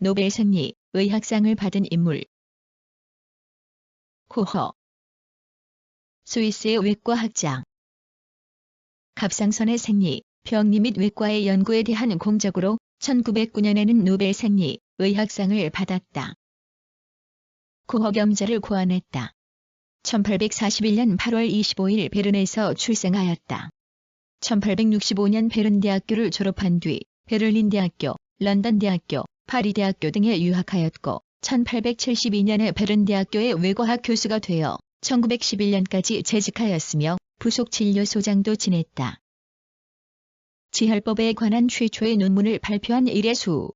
노벨 생리, 의학상을 받은 인물. 코허. 스위스의 외과학자. 갑상선의 생리, 병리 및 외과의 연구에 대한 공적으로 1909년에는 노벨 생리, 의학상을 받았다. 코허 경자를 고안했다. 1841년 8월 25일 베른에서 출생하였다. 1865년 베른 대학교를 졸업한 뒤 베를린 대학교, 런던 대학교, 파리 대학교 등에 유학하였고 1872년에 베른 대학교의 외과학 교수가 되어 1911년까지 재직하였으며 부속 진료소장도 지냈다. 지혈법에 관한 최초의 논문을 발표한 일의 수.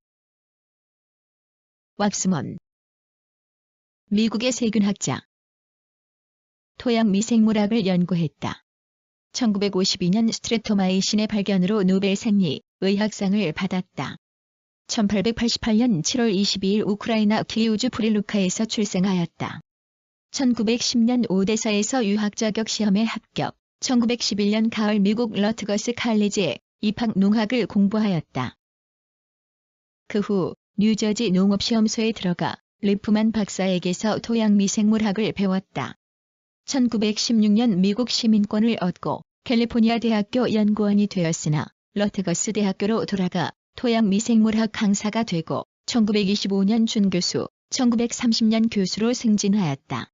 왁스먼. 미국의 세균학자. 토양 미생물학을 연구했다. 1952년 스트레토마이신의 발견으로 노벨 생리, 의학상을 받았다. 1888년 7월 22일 우크라이나 키우주 프릴루카에서 출생하였다. 1910년 오데사에서 유학 자격 시험에 합격, 1911년 가을 미국 러트거스 칼리지에 입학 농학을 공부하였다. 그 후 뉴저지 농업시험소에 들어가 리프만 박사에게서 토양미생물학을 배웠다. 1916년 미국 시민권을 얻고 캘리포니아 대학교 연구원이 되었으나 러트거스 대학교로 돌아가 토양미생물학 강사가 되고 1925년 준교수, 1930년 교수로 승진하였다.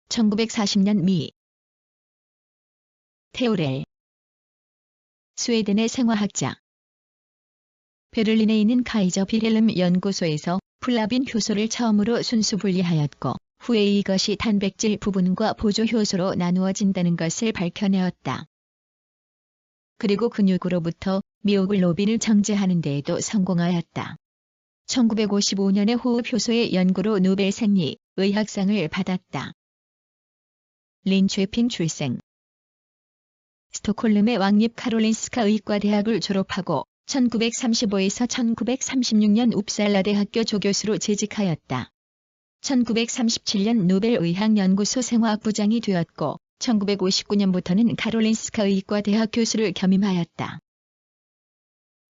1940년 미. 테오렐. 스웨덴의 생화학자. 베를린에 있는 카이저 빌헬름 연구소에서 플라빈 효소를 처음으로 순수 분리하였고 후에 이것이 단백질 부분과 보조 효소로 나누어진다는 것을 밝혀내었다. 그리고 근육으로부터 미오글로빈을 정제하는 데에도 성공하였다. 1955년에 호흡효소의 연구로 노벨 생리, 의학상을 받았다. 린최핑 출생. 스톡홀름의 왕립 카롤린스카 의과대학을 졸업하고 1935에서 1936년 웁살라 대학교 조교수로 재직하였다. 1937년 노벨 의학연구소 생화학부장이 되었고 1959년부터는 카롤린스카 의과대학 교수를 겸임하였다.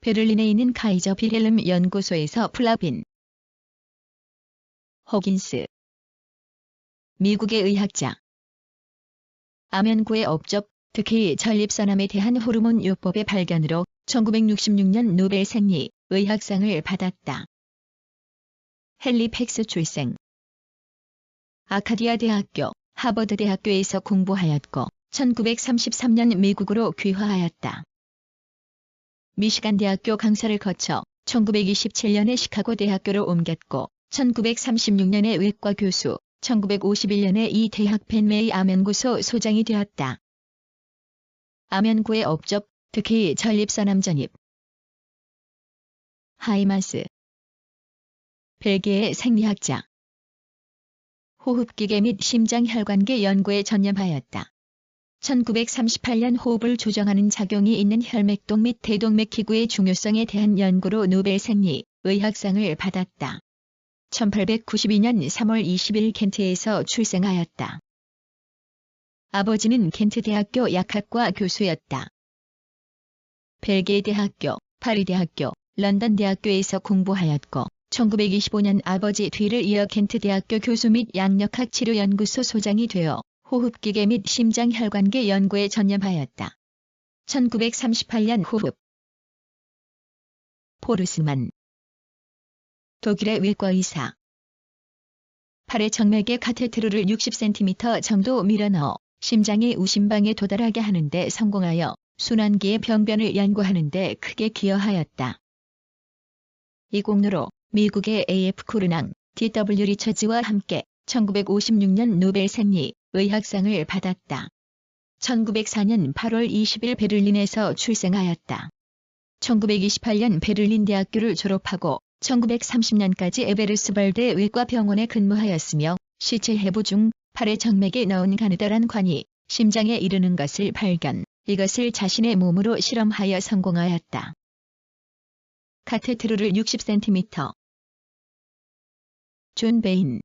베를린에 있는 카이저 빌헬름 연구소에서 플라빈. 호긴스. 미국의 의학자. 암연고의 업적, 특히 전립선암에 대한 호르몬 요법의 발견으로 1966년 노벨 생리, 의학상을 받았다. 헨리 팩스 출생. 아카디아 대학교, 하버드 대학교에서 공부하였고 1933년 미국으로 귀화하였다. 미시간 대학교 강사를 거쳐 1927년에 시카고 대학교로 옮겼고 1936년에 외과 교수, 1951년에 이 대학 펜웨이 암연구소 소장이 되었다. 암연고의 업적, 특히 전립선암 전입. 하이마스. 벨기에의 생리학자. 호흡기계 및 심장혈관계 연구에 전념하였다. 1938년 호흡을 조정하는 작용이 있는 혈맥동 및 대동맥 기구의 중요성에 대한 연구로 노벨 생리, 의학상을 받았다. 1892년 3월 20일 켄트에서 출생하였다. 아버지는 켄트 대학교 약학과 교수였다. 벨기에 대학교, 파리 대학교, 런던 대학교에서 공부하였고 1925년 아버지 뒤를 이어 켄트 대학교 교수 및 양력학 치료연구소 소장이 되어 호흡기계 및 심장혈관계 연구에 전념하였다. 1938년 호흡. 포르스만. 독일의 외과의사. 팔의 정맥에 카테트르를 60cm 정도 밀어넣어 심장의 우심방에 도달하게 하는데 성공하여 순환기의 병변을 연구하는 데 크게 기여하였다. 이 공로로 미국의 A.F. 쿠르낭, D.W. 리처즈와 함께 1956년 노벨 생리, 의학상을 받았다. 1904년 8월 20일 베를린에서 출생하였다. 1928년 베를린 대학교를 졸업하고 1930년까지 에베르스발데 외과병원에 근무하였으며 시체 해부 중 팔의 정맥에 넣은 가느다란 관이 심장에 이르는 것을 발견, 이것을 자신의 몸으로 실험하여 성공하였다. 카테트르를 60cm. 존 베인.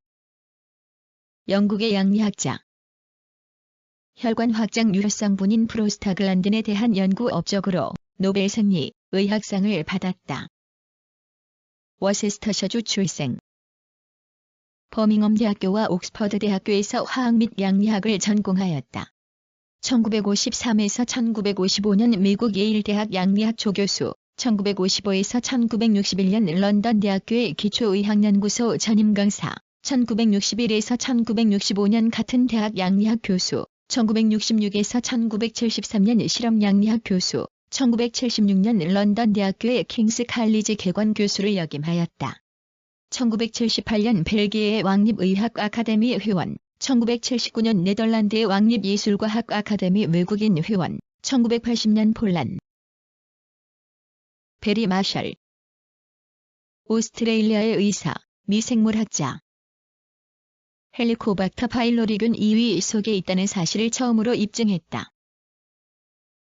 영국의 양리학자. 혈관 확장 유효성분인 프로스타글란딘에 대한 연구 업적으로 노벨 생리 의학상을 받았다. 워세스터셔주 출생. 버밍엄 대학교와 옥스퍼드 대학교에서 화학 및 양리학을 전공하였다. 1953에서 1955년 미국 예일대학 양리학 조교수, 1955에서 1961년 런던 대학교의 기초의학연구소 전임 강사, 1961에서 1965년 같은 대학 양리학 교수, 1966에서 1973년 실험 양리학 교수, 1976년 런던 대학교의 킹스 칼리지 개관 교수를 역임하였다. 1978년 벨기에의 왕립의학 아카데미 회원, 1979년 네덜란드의 왕립예술과학 아카데미 외국인 회원, 1980년 폴란 베리 마셜. 오스트레일리아의 의사, 미생물학자. 헬리코박터 파일로리균 2위 속에 있다는 사실을 처음으로 입증했다.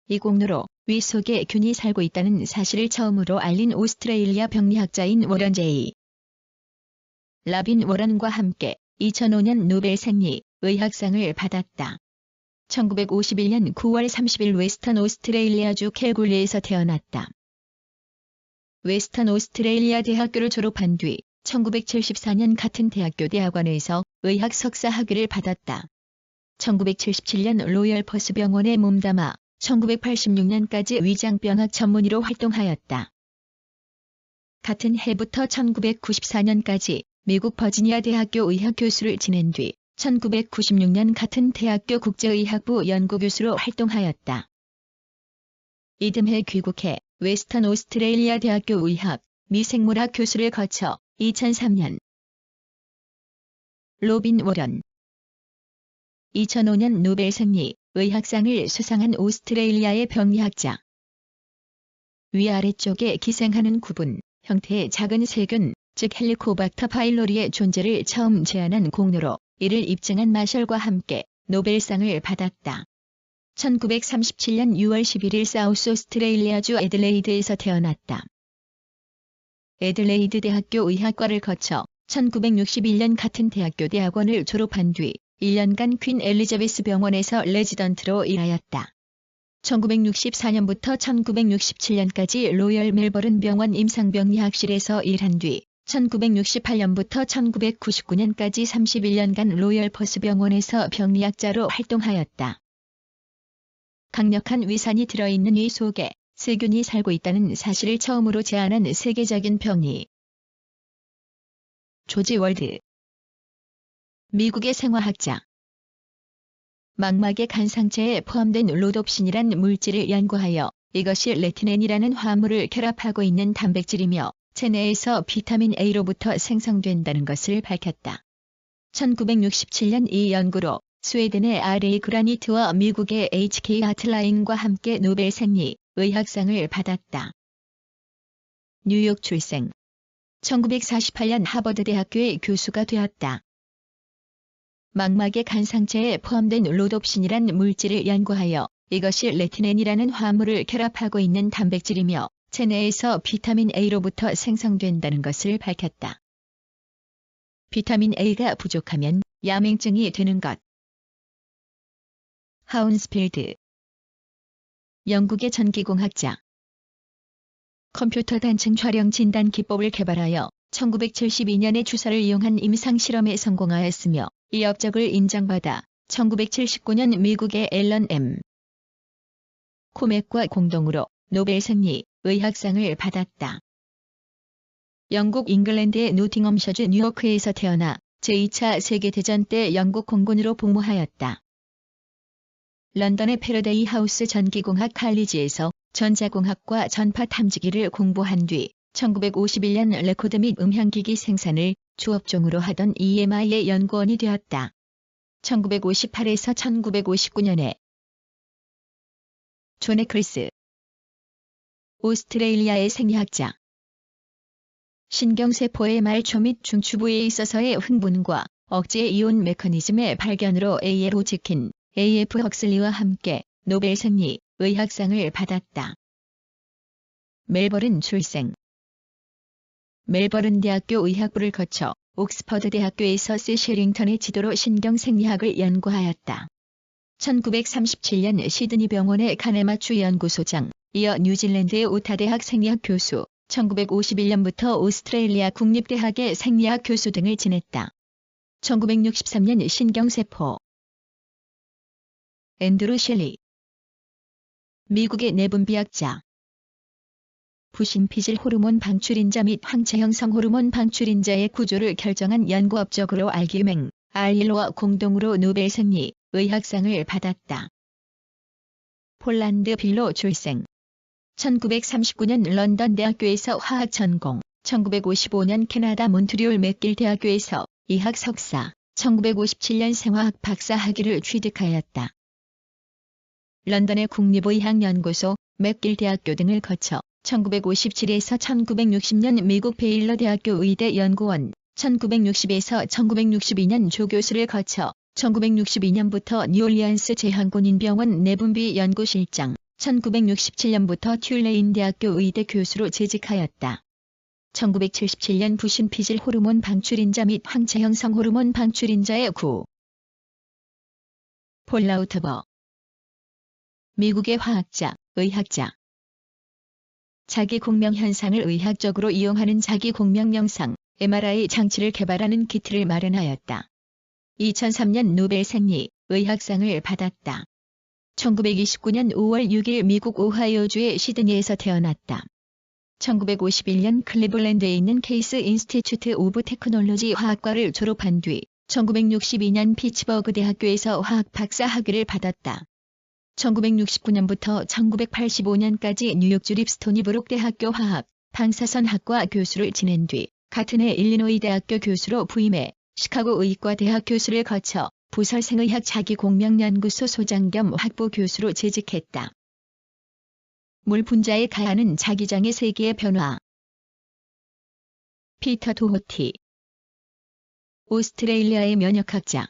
이 공로로 위 속에 균이 살고 있다는 사실을 처음으로 알린 오스트레일리아 병리학자인 워런 제이. 라빈 워런과 함께 2005년 노벨 생리 의학상을 받았다. 1951년 9월 30일 웨스턴 오스트레일리아주 캘굴리에서 태어났다. 웨스턴 오스트레일리아 대학교를 졸업한 뒤 1974년 같은 대학교 대학원에서 의학 석사 학위를 받았다. 1977년 로열 퍼스 병원에 몸담아 1986년까지 위장병학 전문의로 활동하였다. 같은 해부터 1994년까지 미국 버지니아 대학교 의학 교수를 지낸 뒤 1996년 같은 대학교 국제의학부 연구교수로 활동하였다. 이듬해 귀국해 웨스턴 오스트레일리아 대학교 의학, 미생물학 교수를 거쳐 2003년 로빈 워런. 2005년 노벨 생리 의학상을 수상한 오스트레일리아의 병리학자. 위아래쪽에 기생하는 구분, 형태의 작은 세균, 즉 헬리코박터 파일로리의 존재를 처음 제안한 공로로 이를 입증한 마셜과 함께 노벨상을 받았다. 1937년 6월 11일 사우스 오스트레일리아주 애들레이드에서 태어났다. 애들레이드 대학교 의학과를 거쳐 1961년 같은 대학교 대학원을 졸업한 뒤 1년간 퀸 엘리자베스 병원에서 레지던트로 일하였다. 1964년부터 1967년까지 로열 멜버른 병원 임상병리학실에서 일한 뒤 1968년부터 1999년까지 31년간 로열 퍼스 병원에서 병리학자로 활동하였다. 강력한 위산이 들어있는 위 속에 세균이 살고 있다는 사실을 처음으로 제안한 세계적인 병리. 조지 월드. 미국의 생화학자. 망막의 간상체에 포함된 로놉신이란 물질을 연구하여 이것이 레티넨이라는 화합물을 결합하고 있는 단백질이며 체내에서 비타민 A로부터 생성된다는 것을 밝혔다. 1967년 이 연구로 스웨덴의 RA 그라니트와 미국의 HK 아틀라인과 함께 노벨 생리 의학상을 받았다. 뉴욕 출생. 1948년 하버드 대학교의 교수가 되었다. 망막의 간상체에 포함된 로놉신이란 물질을 연구하여 이것이 레티넨이라는 화합물을 결합하고 있는 단백질이며 체내에서 비타민 A로부터 생성된다는 것을 밝혔다. 비타민 A가 부족하면 야맹증이 되는 것. 하운스필드. 영국의 전기공학자. 컴퓨터 단층 촬영 진단 기법을 개발하여 1972년에 주사를 이용한 임상실험에 성공하였으며 이 업적을 인정받아 1979년 미국의 앨런 M. 코맥과 공동으로 노벨 생리 의학상을 받았다. 영국 잉글랜드의 노팅엄셔주 뉴요크에서 태어나 제2차 세계대전 때 영국 공군으로 복무하였다. 런던의 패러데이 하우스 전기공학 칼리지에서 전자공학과 전파 탐지기를 공부한 뒤 1951년 레코드 및 음향기기 생산을 주업종으로 하던 EMI의 연구원이 되었다. 1958에서 1959년에 존 에클스. 오스트레일리아의 생리학자. 신경세포의 말초 및 중추부에 있어서의 흥분과 억제 이온 메커니즘의 발견으로 A.L. 지킨 A.F. 헉슬리와 함께 노벨 생리 의학상을 받았다. 멜버른 출생. 멜버른 대학교 의학부를 거쳐 옥스퍼드 대학교에서 시 셰링턴의 지도로 신경생리학을 연구하였다. 1937년 시드니 병원의 카네마추 연구소장, 이어 뉴질랜드의 우타 대학 생리학 교수, 1951년부터 오스트레일리아 국립대학의 생리학 교수 등을 지냈다. 1963년 신경세포 앤드루 셸리 미국의 내분비학자 부신피질 호르몬 방출인자 및 항체 형성 호르몬 방출인자의 구조를 결정한 연구 업적으로 알기맹, 알릴로와 공동으로 노벨 생리, 의학상을 받았다. 폴란드 빌로 출생. 1939년 런던 대학교에서 화학 전공, 1955년 캐나다 몬트리올 맥길 대학교에서 의학 석사, 1957년 생화학 박사 학위를 취득하였다. 런던의 국립의학연구소, 맥길 대학교 등을 거쳐 1957에서 1960년 미국 베일러 대학교 의대 연구원, 1960에서 1962년 조교수를 거쳐 1962년부터 뉴올리언스 제한군인병원 내분비 연구실장, 1967년부터 튤레인 대학교 의대 교수로 재직하였다. 1977년 부신피질 호르몬 방출인자 및 항체 형성 호르몬 방출인자의 구. 폴 라우터버 미국의 화학자, 의학자. 자기 공명 현상을 의학적으로 이용하는 자기 공명 명상, MRI 장치를 개발하는 키트를 마련하였다. 2003년 노벨 생리, 의학상을 받았다. 1929년 5월 6일 미국 오하이오주의 시드니에서 태어났다. 1951년 클리블랜드에 있는 케이스 인스티튜트 오브 테크놀로지 화학과를 졸업한 뒤 1962년 피츠버그 대학교에서 화학 박사 학위를 받았다. 1969년부터 1985년까지 뉴욕주 립스토니 브룩 대학교 화학, 방사선학과 교수를 지낸 뒤 같은 해 일리노이 대학교 교수로 부임해 시카고 의과 대학 교수를 거쳐 부설 생의학 자기공명연구소 소장 겸 학부 교수로 재직했다. 물 분자에 가하는 자기장의 세기의 변화. 피터 도호티 오스트레일리아의 면역학자.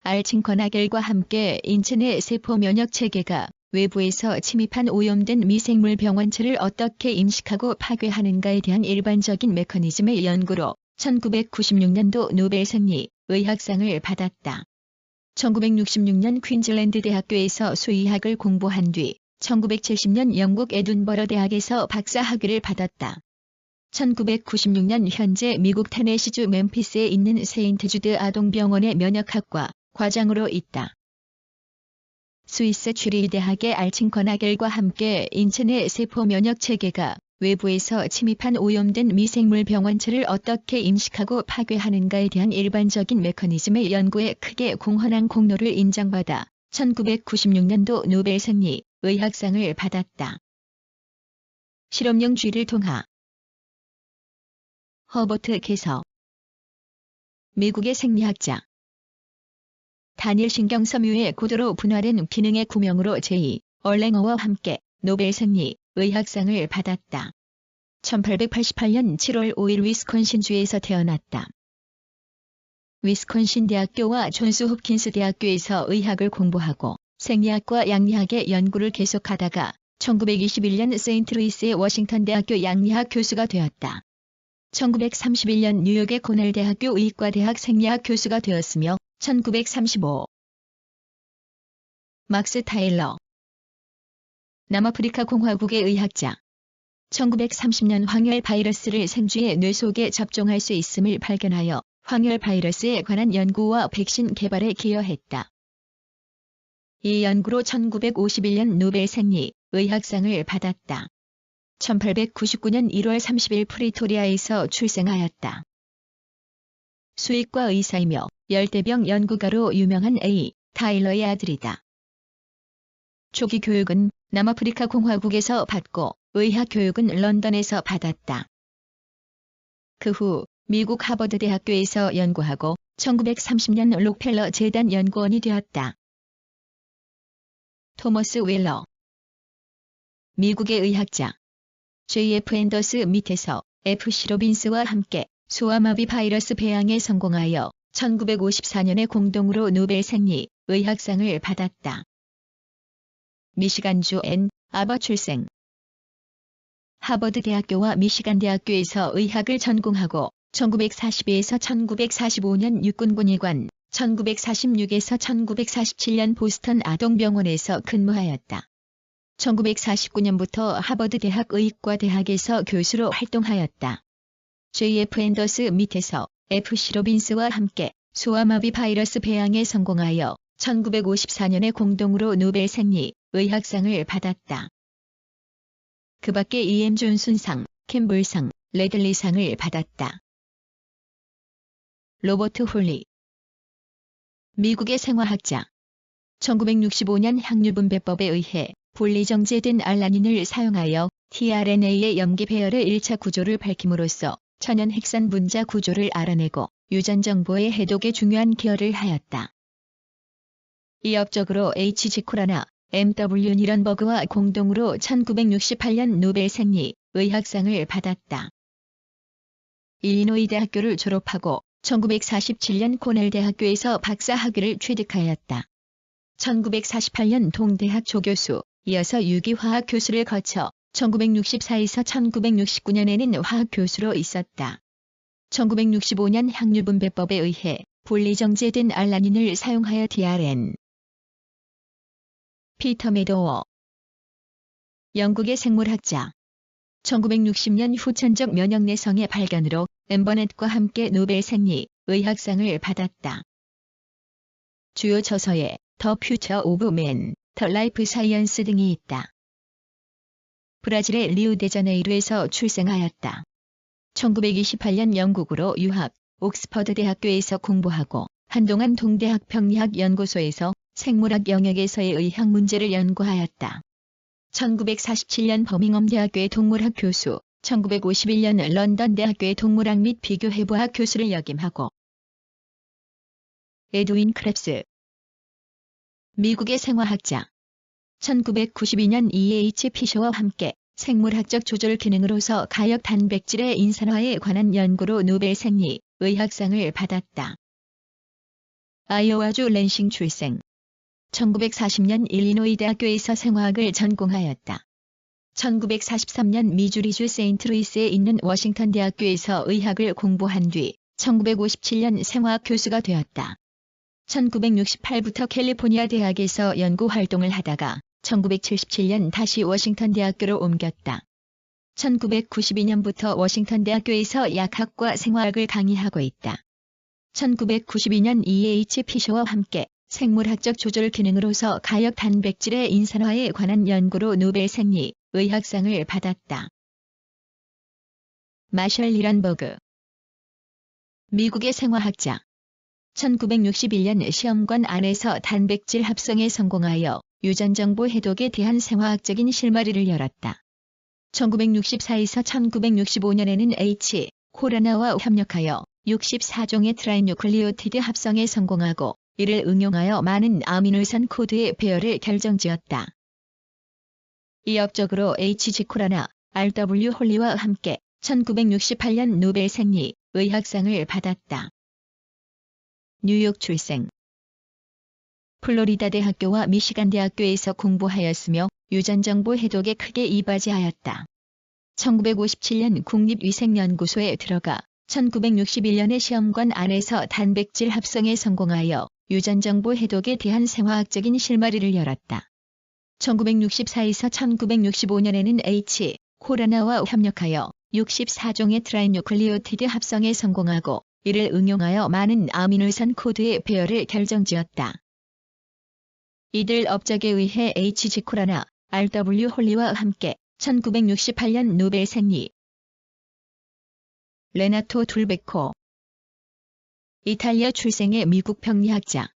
알츠거나겔과 함께 인체 내 세포 면역 체계가 외부에서 침입한 오염된 미생물 병원체를 어떻게 인식하고 파괴하는가에 대한 일반적인 메커니즘의 연구로 1996년도 노벨 생리, 의학상을 받았다. 1966년 퀸즐랜드 대학교에서 수의학을 공부한 뒤 1970년 영국 에든버러 대학에서 박사 학위를 받았다. 1996년 현재 미국 테네시주 멤피스에 있는 세인트 주드 아동병원의 면역학과 과장으로 있다. 스위스 츄리히 대학의 알츠거나겔과 함께 인체 내 세포 면역 체계가 외부에서 침입한 오염된 미생물 병원체를 어떻게 인식하고 파괴하는가에 대한 일반적인 메커니즘의 연구에 크게 공헌한 공로를 인정받아 1996년도 노벨 생리, 의학상을 받았다. 실험용 쥐를 통하. 허버트 개서 미국의 생리학자. 단일 신경섬유의 고도로 분화된 기능의 구명으로 제2 얼랭어와 함께 노벨 생리, 의학상을 받았다. 1888년 7월 5일 위스콘신주에서 태어났다. 위스콘신 대학교와 존스 홉킨스 대학교에서 의학을 공부하고 생리학과 양리학의 연구를 계속하다가 1921년 세인트루이스의 워싱턴 대학교 양리학 교수가 되었다. 1931년 뉴욕의 코넬 대학교 의과대학 생리학 교수가 되었으며 1935 막스 타일러 남아프리카 공화국의 의학자. 1930년 황열 바이러스를 생쥐의 뇌 속에 접종할 수 있음을 발견하여 황열 바이러스에 관한 연구와 백신 개발에 기여했다. 이 연구로 1951년 노벨 생리, 의학상을 받았다. 1899년 1월 30일 프리토리아에서 출생하였다. 수의과 의사이며 열대병 연구가로 유명한 A. 타일러의 아들이다. 초기 교육은 남아프리카 공화국에서 받고 의학 교육은 런던에서 받았다. 그 후 미국 하버드 대학교에서 연구하고 1930년 록펠러 재단 연구원이 되었다. 토머스 웰러 미국의 의학자. J.F. 앤더스 밑에서 F.C. 로빈스와 함께 소아마비 바이러스 배양에 성공하여 1954년에 공동으로 노벨 생리, 의학상을 받았다. 미시간주 앤 아버 출생. 하버드 대학교와 미시간 대학교에서 의학을 전공하고 1942에서 1945년 육군군의관, 1946에서 1947년 보스턴 아동병원에서 근무하였다. 1949년부터 하버드 대학 의과 대학에서 교수로 활동하였다. J.F. 앤더스 밑에서 F.C. 로빈스와 함께 소아마비 바이러스 배양에 성공하여 1954년에 공동으로 노벨 생리의학상을 받았다. 그 밖에 E.M. 존슨상, 캠블상, 레들리상을 받았다. 로버트 홀리, 미국의 생화학자. 1965년 향유분배법에 의해 분리정제된 알라닌을 사용하여 tRNA의 염기 배열의 1차 구조를 밝힘으로써 천연 핵산 분자 구조를 알아내고 유전 정보의 해독에 중요한 기여를 하였다. 이업적으로 H.G. 코라나, M.W. 니런버그와 공동으로 1968년 노벨 생리의학상을 받았다. 일리노이 대학교를 졸업하고 1947년 코넬 대학교에서 박사학위를 취득하였다. 1948년 동대학 조교수, 이어서 유기화학 교수를 거쳐 1964에서 1969년에는 화학 교수로 있었다. 1965년 향유분배법에 의해 분리정제된 알라닌을 사용하여 tRNA. 피터 메도워, 영국의 생물학자. 1960년 후천적 면역내성의 발견으로 엠버넷과 함께 노벨 생리의학상을 받았다. 주요 저서에 더 퓨처 오브 맨, 더 라이프 사이언스 등이 있다. 브라질의 리우데자네이루에서 출생하였다. 1928년 영국으로 유학, 옥스퍼드 대학교에서 공부하고 한동안 동대학 병리학 연구소에서 생물학 영역에서의 의학 문제를 연구하였다. 1947년 버밍엄 대학교의 동물학 교수, 1951년 런던 대학교의 동물학 및 비교해부학 교수를 역임하고 에드윈 크랩스, 미국의 생화학자. 1992년 E.H. 피셔와 함께 생물학적 조절 기능으로서 가역 단백질의 인산화에 관한 연구로 노벨 생리의학상을 받았다. 아이오와주 랜싱 출생. 1940년 일리노이 대학교에서 생화학을 전공하였다. 1943년 미주리주 세인트루이스에 있는 워싱턴 대학교에서 의학을 공부한 뒤 1957년 생화학 교수가 되었다. 1968부터 캘리포니아 대학에서 연구 활동을 하다가 1977년 다시 워싱턴 대학교로 옮겼다. 1992년부터 워싱턴 대학교에서 약학과 생화학을 강의하고 있다. 1992년 E.H. 피셔와 함께 생물학적 조절 기능으로서 가역 단백질의 인산화에 관한 연구로 노벨 생리의학상을 받았다. 마셜 니런버그, 미국의 생화학자. 1961년 시험관 안에서 단백질 합성에 성공하여 유전정보 해독에 대한 생화학적인 실마리를 열었다. 1964에서 1965년에는 H. 코라나와 협력하여 64종의 트라이뉴클리오티드 합성에 성공하고 이를 응용하여 많은 아미노산 코드의 배열을 결정지었다. 이업적으로 H.G. 코라나, R.W. 홀리와 함께 1968년 노벨 생리의학상을 받았다. 뉴욕 출생. 플로리다 대학교와 미시간 대학교에서 공부하였으며 유전정보 해독에 크게 이바지하였다. 1957년 국립위생연구소에 들어가 1961년에 시험관 안에서 단백질 합성에 성공하여 유전정보 해독에 대한 생화학적인 실마리를 열었다. 1964에서 1965년에는 H. 코라나와 협력하여 64종의 트라이뉴클리오티드 합성에 성공하고 이를 응용하여 많은 아미노산 코드의 배열을 결정지었다. 이들 업적에 의해 H.G. 코라나, R.W. 홀리와 함께 1968년 노벨 생리. 레나토 둘베코, 이탈리아 출생의 미국 병리학자.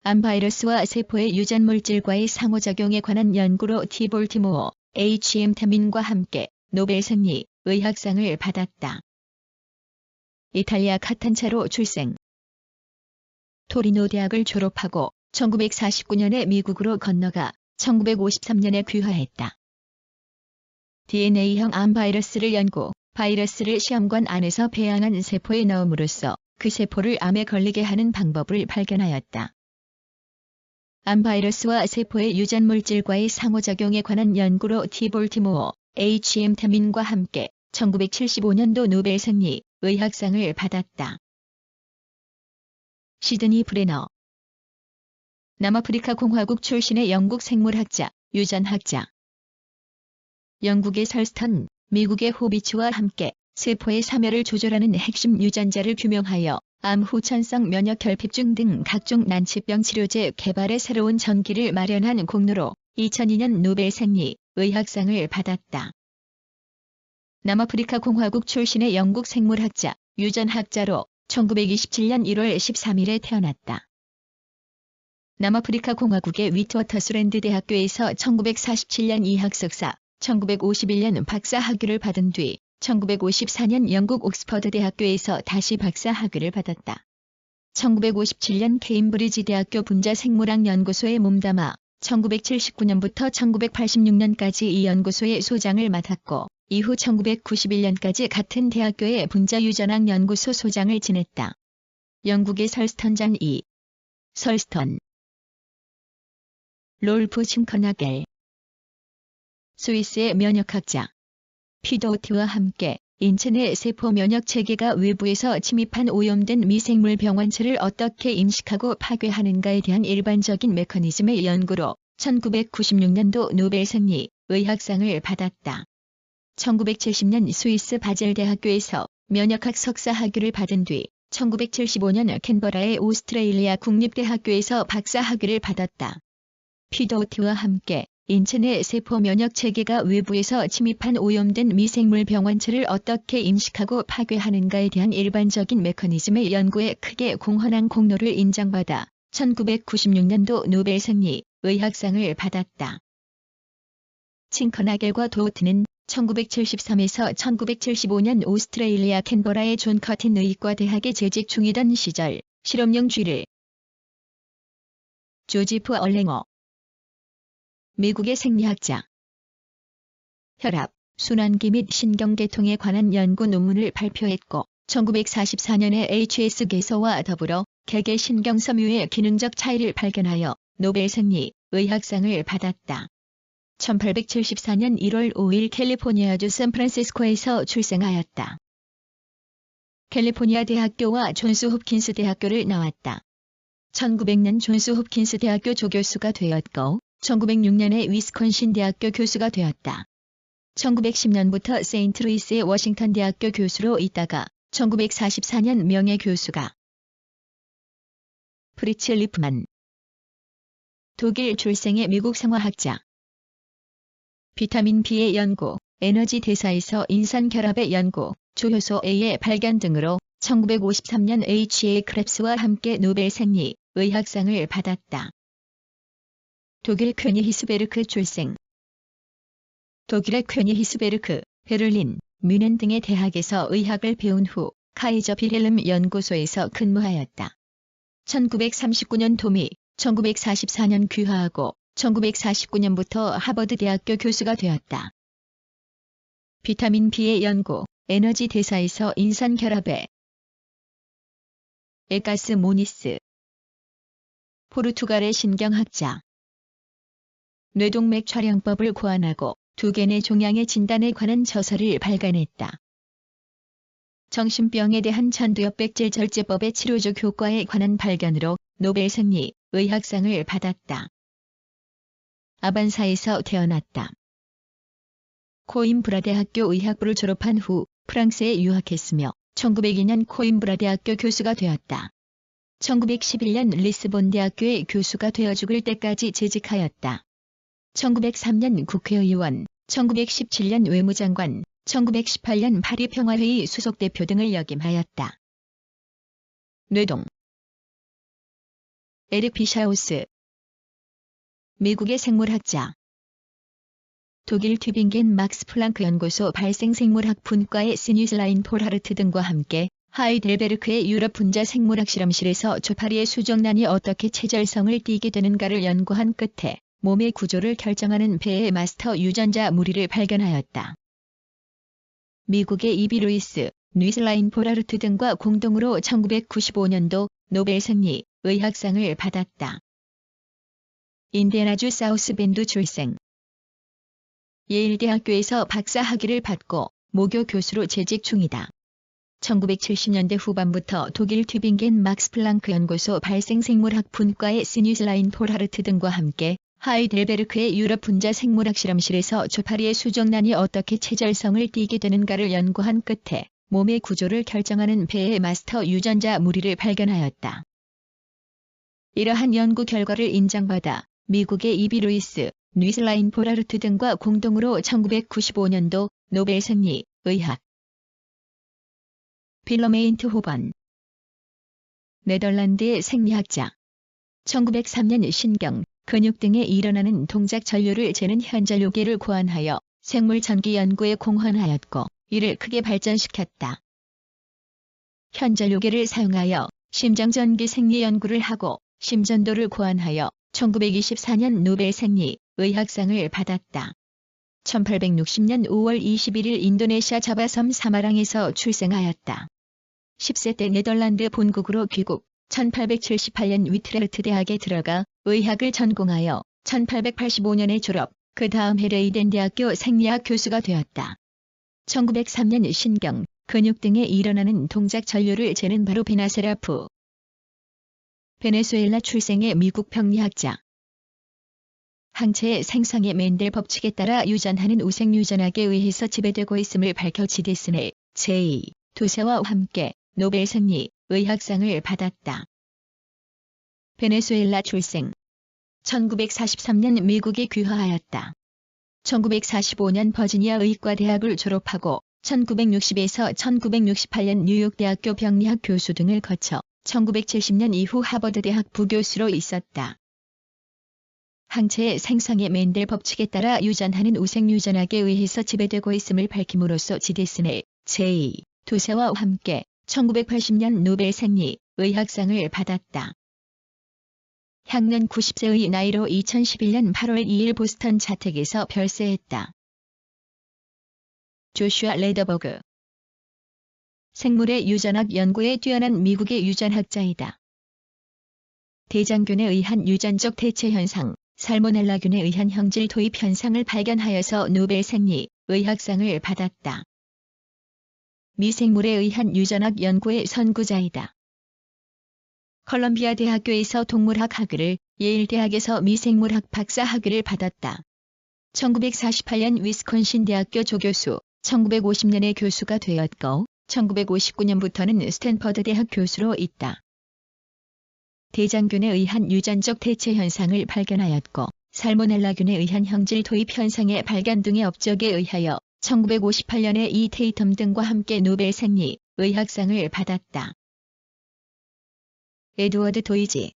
암바이러스와 세포의 유전물질과의 상호작용에 관한 연구로 티볼티모어, H.M. 태민과 함께 노벨 생리의학상을 받았다. 이탈리아 카탄차로 출생. 토리노 대학을 졸업하고 1949년에 미국으로 건너가 1953년에 귀화했다. DNA형 암바이러스를 연구, 바이러스를 시험관 안에서 배양한 세포에 넣음으로써 그 세포를 암에 걸리게 하는 방법을 발견하였다. 암바이러스와 세포의 유전물질과의 상호작용에 관한 연구로 티볼티모어, H.M. 태민과 함께 1975년도 노벨 생리의학상을 받았다. 시드니 브레너. 남아프리카 공화국 출신의 영국 생물학자, 유전학자. 영국의 설스턴, 미국의 호비츠와 함께 세포의 사멸을 조절하는 핵심 유전자를 규명하여 암 후천성 면역 결핍증 등 각종 난치병 치료제 개발에 새로운 전기를 마련한 공로로 2002년 노벨 생리의학상을 받았다. 남아프리카 공화국 출신의 영국 생물학자, 유전학자로 1927년 1월 13일에 태어났다. 남아프리카 공화국의 위트워터스랜드 대학교에서 1947년 이학 석사, 1951년 박사 학위를 받은 뒤 1954년 영국 옥스퍼드 대학교에서 다시 박사 학위를 받았다. 1957년 케임브리지 대학교 분자 생물학 연구소에 몸담아 1979년부터 1986년까지 이 연구소의 소장을 맡았고 이후 1991년까지 같은 대학교의 분자 유전학 연구소 소장을 지냈다. 영국의 설스턴 존 E. 설스턴. 롤프 칭커나겔. 스위스의 면역학자. 피도트와 함께 인체 내 세포 면역 체계가 외부에서 침입한 오염된 미생물 병원체를 어떻게 임식하고 파괴하는가에 대한 일반적인 메커니즘의 연구로 1996년도 노벨 생리의학상을 받았다. 1970년 스위스 바젤 대학교에서 면역학 석사 학위를 받은 뒤 1975년 캔버라의 오스트레일리아 국립대학교에서 박사 학위를 받았다. 피도트와 함께 인체 내 세포 면역 체계가 외부에서 침입한 오염된 미생물 병원체를 어떻게 임식하고 파괴하는가에 대한 일반적인 메커니즘의 연구에 크게 공헌한 공로를 인정받아 1996년도 노벨 생리의학상을 받았다. 칭커나겔과 도트는 1973에서 1975년 오스트레일리아 캔버라의 존 커틴 의과대학에 재직 중이던 시절 실험용 쥐를. 조지프 얼랭어. 미국의 생리학자. 혈압, 순환기 및 신경계통에 관한 연구 논문을 발표했고 1944년에 HS 개소와 더불어 개계 신경섬유의 기능적 차이를 발견하여 노벨 생리의학상을 받았다. 1874년 1월 5일 캘리포니아주 샌프란시스코에서 출생하였다. 캘리포니아 대학교와 존스 홉킨스 대학교를 나왔다. 1900년 존스 홉킨스 대학교 조교수가 되었고 1906년에 위스콘신 대학교 교수가 되었다. 1910년부터 세인트루이스의 워싱턴 대학교 교수로 있다가 1944년 명예교수가. 프리츠 리프만. 독일 출생의 미국 생화학자. 비타민 B의 연구, 에너지 대사에서 인산 결합의 연구, 조효소 A의 발견 등으로 1953년 H.A. 크랩스와 함께 노벨 생리의학상을 받았다. 독일 königsberg 출생. 독일의 königsberg, 베를린, 뮌헨 등의 대학에서 의학을 배운 후 카이저 빌헬름 연구소에서 근무하였다. 1939년 도미, 1944년 귀화하고 1949년부터 하버드 대학교 교수가 되었다. 비타민 B의 연구, 에너지 대사에서 인산 결합에. 에가스 모니스. 포르투갈의 신경학자. 뇌동맥 촬영법을 고안하고 두개의 종양의 진단에 관한 저서를 발간했다. 정신병에 대한 전두엽백질 절제법의 치료적 효과에 관한 발견으로 노벨 생리의학상을 받았다. 아반사에서 태어났다. 코임브라 대학교 의학부를 졸업한 후 프랑스에 유학했으며 1902년 코임브라 대학교 교수가 되었다. 1911년 리스본 대학교의 교수가 되어 죽을 때까지 재직하였다. 1903년 국회의원, 1917년 외무장관, 1918년 파리 평화회의 수석대표 등을 역임하였다. 뇌동. 에릭 비샤우스. 미국의 생물학자. 독일 튜빙겐 막스 플랑크 연구소 발생생물학 분과의 시뉴슬라인 폴하르트 등과 함께 하이델베르크의 유럽 분자 생물학 실험실에서 조파리의 수정란이 어떻게 체절성을 띠게 되는가를 연구한 끝에 몸의 구조를 결정하는 폐의 마스터 유전자 무리를 발견하였다. 미국의 이비 루이스, 뉴슬라인 폴하르트 등과 공동으로 1995년도 노벨 생리의학상을 받았다. 인디애나주 사우스벤드 출생. 예일대학교에서 박사 학위를 받고 모교 교수로 재직 중이다. 1970년대 후반부터 독일 튜빙겐 막스 플랑크 연구소 발생생물학 분과의 시뉴슬라인 폴하르트 등과 함께 하이델베르크의 유럽 분자 생물학 실험실에서 조파리의 수정란이 어떻게 체절성을 띠게 되는가를 연구한 끝에 몸의 구조를 결정하는 폐의 마스터 유전자 무리를 발견하였다. 이러한 연구 결과를 인정받아 미국의 이비 루이스, 뉴슬라인 폴하르트 등과 공동으로 1995년도 노벨 승리, 의학. 필러메인트 호번. 네덜란드의 생리학자. 1903년 신경, 근육 등에 일어나는 동작 전류를 재는 현전요계를 고안하여 생물 전기 연구에 공헌하였고 이를 크게 발전시켰다. 현전요계를 사용하여 심장 전기 생리 연구를 하고 심전도를 고안하여 1924년 노벨 생리, 의학상을 받았다. 1860년 5월 21일 인도네시아 자바섬 사마랑에서 출생하였다. 10세 때 네덜란드 본국으로 귀국, 1878년 위트레흐트 대학에 들어가 의학을 전공하여 1885년에 졸업, 그 다음 해 레이덴 대학교 생리학 교수가 되었다. 1903년 신경, 근육 등에 일어나는 동작 전류를 재는 바로 베나세라프. 베네수엘라 출생의 미국 병리학자. 항체의 생성의 멘델 법칙에 따라 유전하는 우생유전학에 의해서 지배되고 있음을 밝혀 지데스네, 제2, 도세와 함께 노벨 승리, 의학상을 받았다. 베네수엘라 출생. 1943년 미국에 귀화하였다. 1945년 버지니아 의과대학을 졸업하고 1960에서 1968년 뉴욕 대학교 병리학 교수 등을 거쳐 1970년 이후 하버드 대학 부교수로 있었다. 항체의 생성의 멘델 법칙에 따라 유전하는 우생유전학에 의해서 지배되고 있음을 밝힘으로써 지데스네, 제2, 도세와 함께 1980년 노벨 생리, 의학상을 받았다. 향년 90세의 나이로 2011년 8월 2일 보스턴 자택에서 별세했다. 조슈아 레더버그. 생물의 유전학 연구에 뛰어난 미국의 유전학자이다. 대장균에 의한 유전적 대체 현상, 살모넬라균에 의한 형질 도입 현상을 발견하여서 노벨 생리, 의학상을 받았다. 미생물에 의한 유전학 연구의 선구자이다. 컬럼비아 대학교에서 동물학 학위를, 예일 대학에서 미생물학 박사 학위를 받았다. 1948년 위스콘신 대학교 조교수, 1950년에 교수가 되었고 1959년부터는 스탠퍼드 대학 교수로 있다. 대장균에 의한 유전적 대체 현상을 발견하였고 살모넬라균에 의한 형질 도입 현상의 발견 등의 업적에 의하여 1958년에 이 테이텀 등과 함께 노벨 생리, 의학상을 받았다. 에드워드 도이지.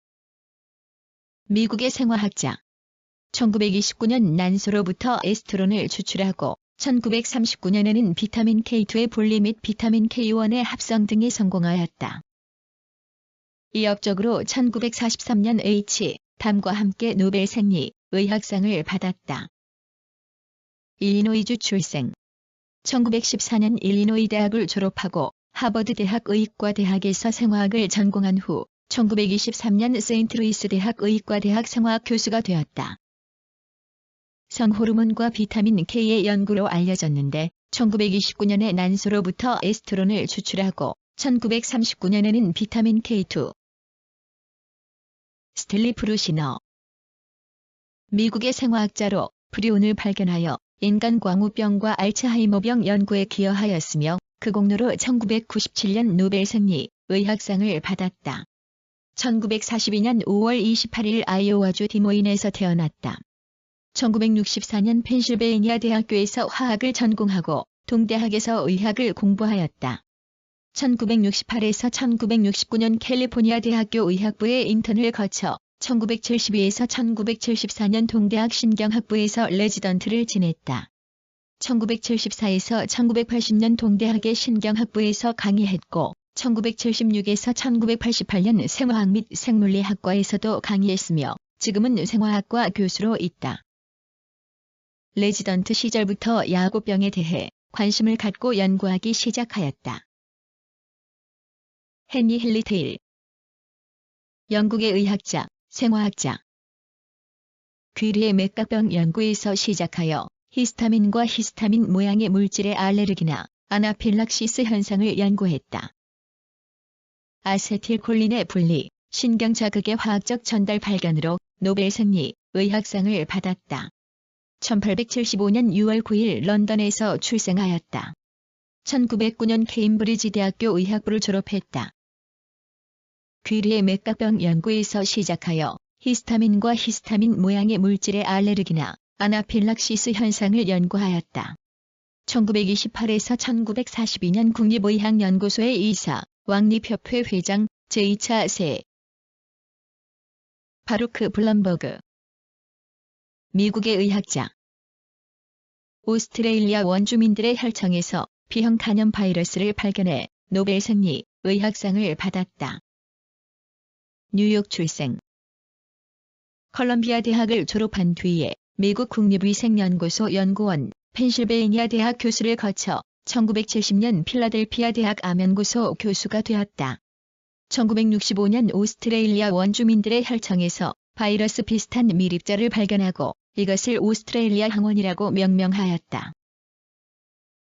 미국의 생화학자. 1929년 난소로부터 에스트론을 추출하고 1939년에는 비타민 K2의 분리 및 비타민 K1의 합성 등에 성공하였다. 이 업적으로 1943년 H.담과 함께 노벨 생리, 의학상을 받았다. 일리노이주 출생. 1914년 일리노이 대학을 졸업하고 하버드 대학 의과대학에서 생화학을 전공한 후 1923년 세인트루이스 대학 의과대학 생화학 교수가 되었다. 성호르몬과 비타민 K의 연구로 알려졌는데 1929년에 난소로부터 에스트론을 추출하고 1939년에는 비타민 K2. 스텔리 프루시너. 미국의 생화학자로 프리온을 발견하여 인간 광우병과 알츠하이머병 연구에 기여하였으며 그 공로로 1997년 노벨 생리, 의학상을 받았다. 1942년 5월 28일 아이오와주 디모인에서 태어났다. 1964년 펜실베이니아 대학교에서 화학을 전공하고 동대학에서 의학을 공부하였다. 1968에서 1969년 캘리포니아 대학교 의학부의 인턴을 거쳐 1972에서 1974년 동대학 신경학부에서 레지던트를 지냈다. 1974에서 1980년 동대학의 신경학부에서 강의했고 1976에서 1988년 생화학 및 생물리학과에서도 강의했으며 지금은 생화학과 교수로 있다. 레지던트 시절부터 야구병에 대해 관심을 갖고 연구하기 시작하였다. 헨리 힐리테일. 영국의 의학자, 생화학자. 귀리의 맥각병 연구에서 시작하여 히스타민과 히스타민 모양의 물질의 알레르기나 아나필락시스 현상을 연구했다. 아세틸콜린의 분리, 신경자극의 화학적 전달 발견으로 노벨 생리, 의학상을 받았다. 1875년 6월 9일 런던에서 출생하였다. 1909년 케임브리지 대학교 의학부를 졸업했다. 귀리의 맥각병 연구에서 시작하여 히스타민과 히스타민 모양의 물질의 알레르기나 아나필락시스 현상을 연구하였다. 1928에서 1942년 국립의학연구소의 이사, 왕립협회 회장, 제2차 세. 바루크 블럼버그. 미국의 의학자. 오스트레일리아 원주민들의 혈청에서 B형 간염 바이러스를 발견해 노벨 생리, 의학상을 받았다. 뉴욕 출생. 컬럼비아 대학을 졸업한 뒤에 미국 국립위생연구소 연구원, 펜실베이니아 대학 교수를 거쳐 1970년 필라델피아 대학 암연구소 교수가 되었다. 1965년 오스트레일리아 원주민들의 혈청에서 바이러스 비슷한 미립자를 발견하고 이것을 오스트레일리아 항원이라고 명명하였다.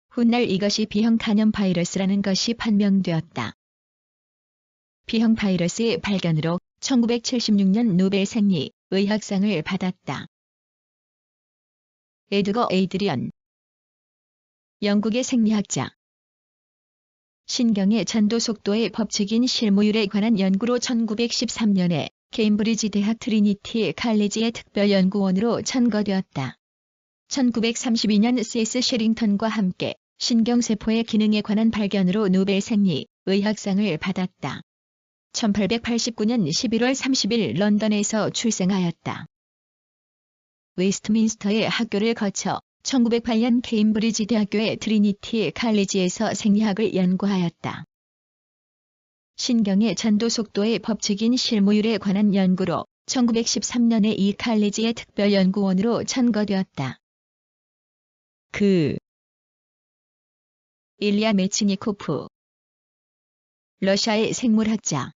훗날 이것이 B형 간염 바이러스라는 것이 판명되었다. B형 바이러스의 발견으로 1976년 노벨 생리, 의학상을 받았다. 에드거 에이드리언. 영국의 생리학자. 신경의 전도 속도의 법칙인 실무율에 관한 연구로 1913년에 케임브리지 대학 트리니티 칼리지의 특별연구원으로 천거되었다. 1932년 C.S. 셰링턴과 함께 신경세포의 기능에 관한 발견으로 노벨 생리, 의학상을 받았다. 1889년 11월 30일 런던에서 출생하였다. 웨스트민스터의 학교를 거쳐 1908년 케임브리지 대학교의 트리니티 칼리지에서 생리학을 연구하였다. 신경의 전도 속도의 법칙인 실무율에 관한 연구로 1913년에 이 칼리지의 특별연구원으로 천거되었다. 일리아 메치니코프. 러시아의 생물학자.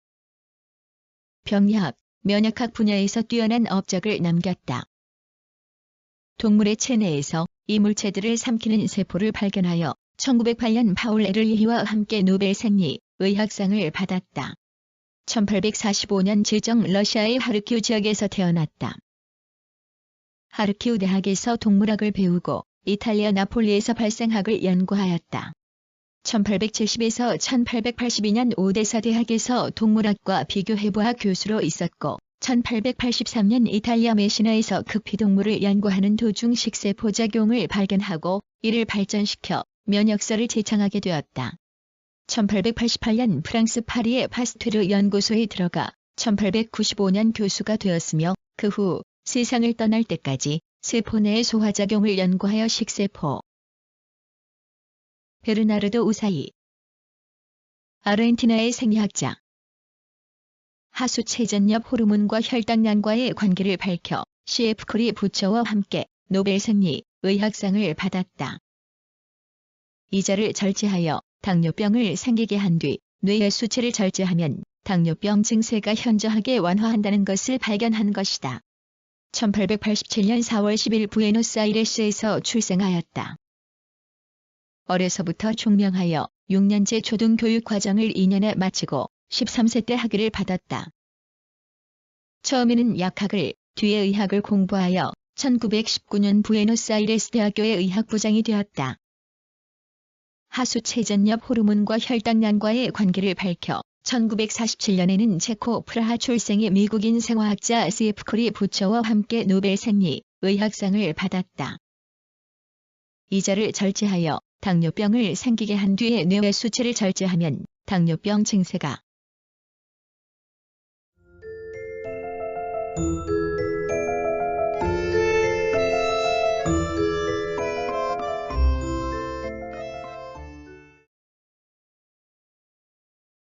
병리학, 면역학 분야에서 뛰어난 업적을 남겼다. 동물의 체내에서 이 물체들을 삼키는 세포를 발견하여 1908년 파울 에를리히와 함께 노벨 생리, 의학상을 받았다. 1845년 제정 러시아의 하르키우 지역에서 태어났다. 하르키우 대학에서 동물학을 배우고 이탈리아 나폴리에서 발생학을 연구하였다. 1870에서 1882년 오데사 대학에서 동물학과 비교해부학 교수로 있었고 1883년 이탈리아 메시나에서 극피동물을 연구하는 도중 식세포 작용을 발견하고 이를 발전시켜 면역서를 제창하게 되었다. 1888년 프랑스 파리의 파스테르 연구소에 들어가 1895년 교수가 되었으며 그 후 세상을 떠날 때까지 세포 내의 소화작용을 연구하여 식세포. 베르나르도 우사이. 아르헨티나의 생리학자. 하수체전엽 호르몬과 혈당량과의 관계를 밝혀 C.F. 코리 부처와 함께 노벨 생리, 의학상을 받았다. 이자를 절제하여 당뇨병을 생기게 한 뒤 뇌의 수치를 절제하면 당뇨병 증세가 현저하게 완화한다는 것을 발견한 것이다. 1887년 4월 10일 부에노스아이레스에서 출생하였다. 어려서부터 종명하여 6년제 초등교육 과정을 2년에 마치고 13세 때 학위를 받았다. 처음에는 약학을, 뒤에 의학을 공부하여 1919년 부에노스아이레스 대학교의 의학부장이 되었다. 하수체전엽 호르몬과 혈당량과의 관계를 밝혀 1947년에는 체코 프라하 출생의 미국인 생화학자 C.F. 코리 부처와 함께 노벨 생리, 의학상을 받았다. 이자를 절제하여 당뇨병을 생기게 한 뒤에 뇌의 수치를 절제하면 당뇨병 증세가